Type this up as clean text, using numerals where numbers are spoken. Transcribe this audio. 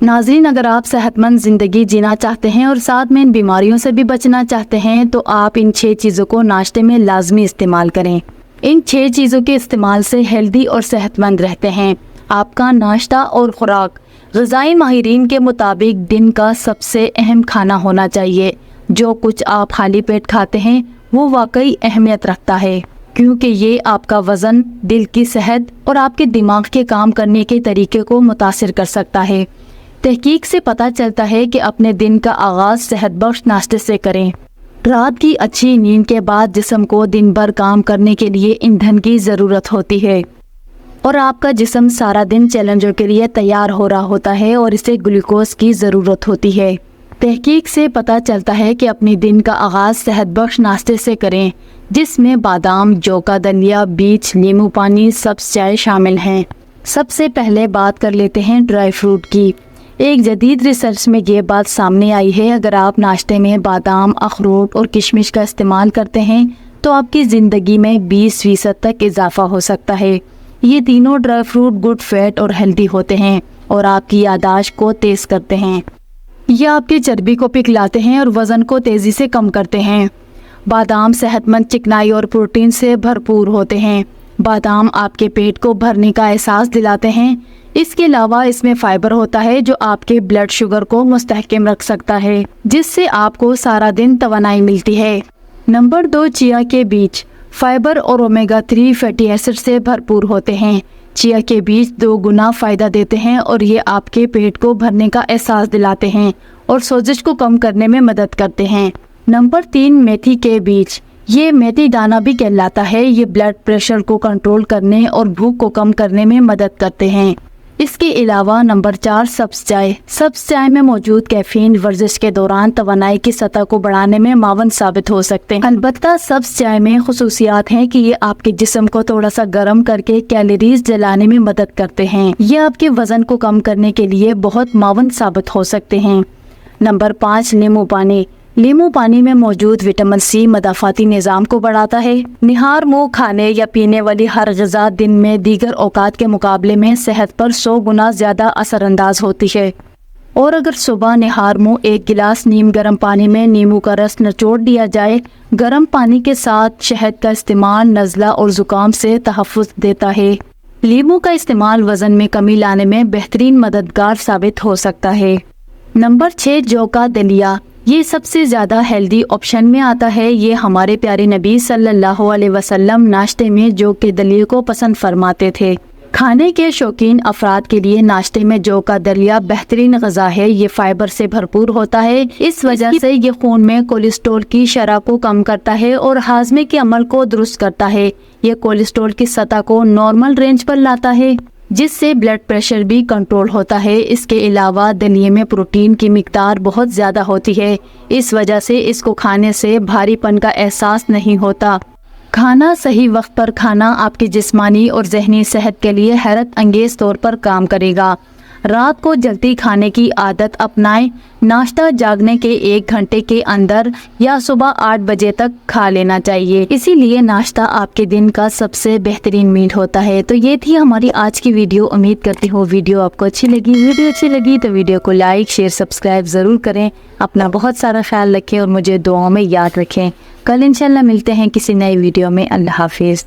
ناظرین، اگر آپ صحت مند زندگی جینا چاہتے ہیں اور ساتھ میں ان بیماریوں سے بھی بچنا چاہتے ہیں تو آپ ان 6 چیزوں کو ناشتے میں لازمی استعمال کریں۔ ان 6 چیزوں کے استعمال سے ہیلدی اور صحت مند رہتے ہیں۔ آپ کا ناشتہ اور خوراک غذائی ماہرین کے مطابق دن کا سب سے اہم کھانا ہونا چاہیے۔ جو کچھ آپ خالی پیٹ کھاتے ہیں وہ واقعی اہمیت رکھتا ہے، کیونکہ یہ آپ کا وزن، دل کی صحت اور آپ کے دماغ کے کام کرنے کے طریقے کو متاثر کر سکتا ہے۔ تحقیق سے پتہ چلتا ہے کہ اپنے دن کا آغاز صحت بخش ناشتے سے کریں۔ رات کی اچھی نیند کے بعد جسم کو دن بھر کام کرنے کے لیے ایندھن کی ضرورت ہوتی ہے، اور آپ کا جسم سارا دن چیلنجوں کے لیے تیار ہو رہا ہوتا ہے اور اسے گلوکوز کی ضرورت ہوتی ہے۔ تحقیق سے پتہ چلتا ہے کہ اپنی دن کا آغاز صحت بخش ناشتے سے کریں، جس میں بادام، جو کا دلیا، بیج، لیمو پانی، سبز چائے شامل ہیں۔ سب سے پہلے بات کر لیتے ہیں ڈرائی فروٹ کی۔ ایک جدید ریسرچ میں یہ بات سامنے آئی ہے، اگر آپ ناشتے میں بادام، اخروٹ اور کشمش کا استعمال کرتے ہیں تو آپ کی زندگی میں 20% تک اضافہ ہو سکتا ہے۔ یہ تینوں ڈرائی فروٹ گڈ فیٹ اور ہیلدی ہوتے ہیں اور آپ کی یادداشت کو تیز کرتے ہیں۔ یہ آپ کی چربی کو پگھلاتے ہیں اور وزن کو تیزی سے کم کرتے ہیں۔ بادام صحت مند چکنائی اور پروٹین سے بھرپور ہوتے ہیں۔ بادام آپ کے پیٹ کو بھرنے کا احساس دلاتے ہیں۔ اس کے علاوہ اس میں فائبر ہوتا ہے جو آپ کے بلڈ شوگر کو مستحکم رکھ سکتا ہے، جس سے آپ کو سارا دن توانائی ملتی ہے۔ نمبر 2، چیا کے بیج فائبر اور اومیگا 3 فیٹی ایسڈ سے بھرپور ہوتے ہیں۔ چیا کے بیج 2 گنا فائدہ دیتے ہیں اور یہ آپ کے پیٹ کو بھرنے کا احساس دلاتے ہیں اور سوزش کو کم کرنے میں مدد کرتے ہیں۔ نمبر 3، میتھی کے بیج یہ میتھی دانہ بھی کہلاتا ہے۔ یہ بلڈ پریشر کو کنٹرول کرنے اور بھوک کو کم کرنے میں مدد کرتے ہیں۔ اس کے علاوہ نمبر 4، سبز چائے سبز چائے میں موجود کیفین ورزش کے دوران توانائی کی سطح کو بڑھانے میں معاون ثابت ہو سکتے ہیں۔ البتہ سبز چائے میں خصوصیات ہیں کہ یہ آپ کے جسم کو تھوڑا سا گرم کر کے کیلوریز جلانے میں مدد کرتے ہیں۔ یہ آپ کے وزن کو کم کرنے کے لیے بہت معاون ثابت ہو سکتے ہیں۔ نمبر 5، لیمو پانی لیمو پانی میں موجود وٹامن سی مدافعتی نظام کو بڑھاتا ہے۔ نہار منہ کھانے یا پینے والی ہر غذا دن میں دیگر اوقات کے مقابلے میں صحت پر 100 گنا زیادہ اثر انداز ہوتی ہے، اور اگر صبح نہار منہ 1 گلاس نیم گرم پانی میں نیمبو کا رس نچوڑ دیا جائے، گرم پانی کے ساتھ شہد کا استعمال نزلہ اور زکام سے تحفظ دیتا ہے۔ لیمو کا استعمال وزن میں کمی لانے میں بہترین مددگار ثابت ہو سکتا ہے۔ نمبر 6، جو کا دلیا یہ سب سے زیادہ ہیلدی آپشن میں آتا ہے۔ یہ ہمارے پیارے نبی صلی اللہ علیہ وسلم ناشتے میں جو کے دلیے کو پسند فرماتے تھے۔ کھانے کے شوقین افراد کے لیے ناشتے میں جو کا دلیا بہترین غذا ہے۔ یہ فائبر سے بھرپور ہوتا ہے، اس وجہ سے یہ خون میں کولیسٹرول کی شرح کو کم کرتا ہے اور ہاضمے کے عمل کو درست کرتا ہے۔ یہ کولیسٹرول کی سطح کو نارمل رینج پر لاتا ہے، جس سے بلڈ پریشر بھی کنٹرول ہوتا ہے۔ اس کے علاوہ دلیے میں پروٹین کی مقدار بہت زیادہ ہوتی ہے، اس وجہ سے اس کو کھانے سے بھاری پن کا احساس نہیں ہوتا۔ کھانا صحیح وقت پر کھانا آپ کی جسمانی اور ذہنی صحت کے لیے حیرت انگیز طور پر کام کرے گا۔ رات کو جلدی کھانے کی عادت اپنائیں۔ ناشتہ جاگنے کے 1 گھنٹے کے اندر یا صبح 8 بجے تک کھا لینا چاہیے، اسی لیے ناشتہ آپ کے دن کا سب سے بہترین میل ہوتا ہے۔ تو یہ تھی ہماری آج کی ویڈیو۔ امید کرتی ہوں ویڈیو آپ کو اچھی لگی تو ویڈیو کو لائک، شیئر، سبسکرائب ضرور کریں۔ اپنا بہت سارا خیال رکھیں اور مجھے دعاؤں میں یاد رکھیں۔ کل انشاءاللہ ملتے ہیں کسی نئے ویڈیو میں۔ اللہ حافظ۔